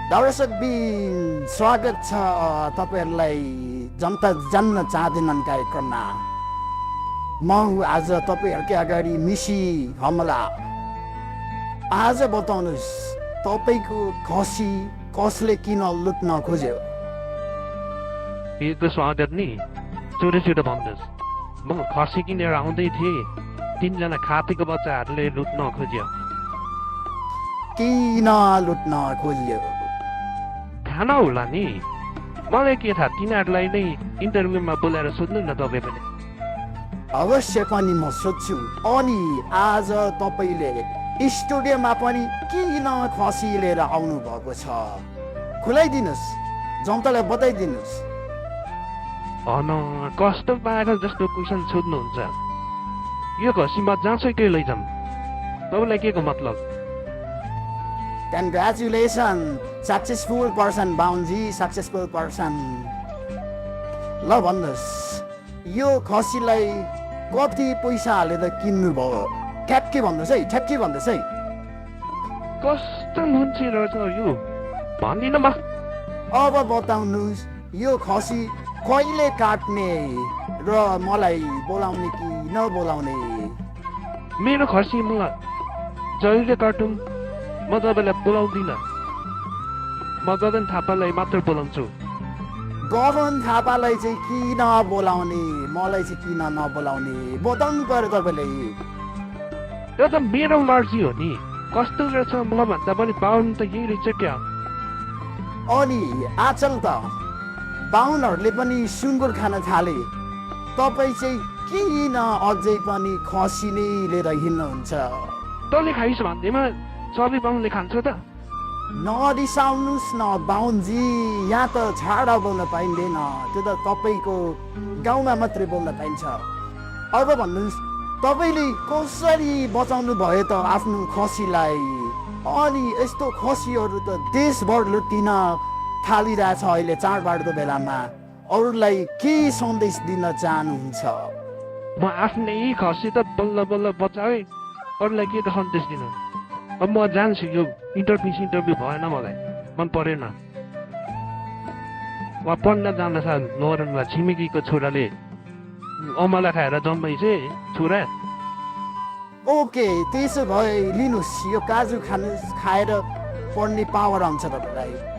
दर्शकबिन स्वागत छ तपाईहरुलाई जनता जान्न चाहदैनन् कार्यक्रममा। म हुँ आज तपाईहरुकै अगाडि मिसी हमला। आज बताउनुस् तपाईको खसी कसले किन लुट्न खोज्यो? यो स्वागत नि चोरी भन्नुहोस्। म खसी किनेर आउँदै थिएँ, 3 जना खातीको बच्चाहरूले लुट्न खोज्यो। किन लुट्न खोज्यो? खाना होला नि, मलाई के थाहा, तिनीहरूलाई नै इन्टरभ्यूमा बोलाएर सोध्नु न तपाईँ पनि। अवश्य पनि म सोध्छु। अनि आज तपाईले स्टुडियोमा पनि किन खसी लिएर आउनु भएको छ? खुलाइदिनुस्, जनतालाई बताइदिनुस्। कस्तो पागल जस्तो क्वेसन सोध्नुहुन्छ। यो खसी म जहाँसुकै लैजाऊँ, तपाईँलाई के को मतलब? Congratulations, successful person बाहुनजी, सक्सेसफुल पर्सन। ल भन्नुहोस्, यो खसीलाई कति पैसा हालेर किन्नु भयो? ठ्याक्कै भन्नुहोस् है, ठ्याक्कै भन्नुहोस् है। कस्तो मान्छे रहेछ यो, भन्दिनँ म। अब बताउनुहोस्, यो खसी कहिले काट्ने र मलाई बोलाउने कि नबोलाउने? मेरो खसी म जहिले काटौँ, म तपाईँलाई बोलाउँदिनँ। म गगन थापालाई मात्र बोलाउँछु। गगन थापालाई चाहिँ किन बोलाउने, मलाई चाहिँ किन नबोलाउने बताउनु पर्यो तपाईँले। त्यो त मेरो मर्जी हो नि। कस्तो रहेछ मभन्दा पनि बाहुन त यही रहेछ क्या। अनि आजकल त बाहुनहरूले पनि सुँगुर खान थाले, तपाईँ चाहिँ किन अझै पनि खसी नै लिएर हिँड्नुहुन्छ? तँले खाइस् भन्दैमा सबै बाहुनले खान्छ त? नरिसाउनुहोस् न बाहुनजी, यहाँ त छाडा बोल्न पाइँदैन, त्यो त तपाईँको गाउँमा मात्रै बोल्न पाइन्छ। अब भन्नुहोस्, तपाईँले कसरी बचाउनु भयो त आफ्नो खसीलाई? अनि यस्तो खसीहरू त देशभर लुटिन थालिरहेछ अहिले चाडबाडको बेलामा। अरूलाई के सन्देश दिन चाहनुहुन्छ? म आफ्नै खसी त बल्ल बल्ल बचाएँ, अरूलाई के त सन्देश दिनु? अब म जान्छु, यो इन्टरभ्यू भएन, मलाई मन परेन। उहाँ पढ्न जान छ नोरनमा, छिमेकीको छोराले अमला खाएर जन्माइछे छोरा। ओके, त्यसो भए लिनुहोस्, यो काजु खाएर पढ्ने पावर आउँछ तपाईँलाई।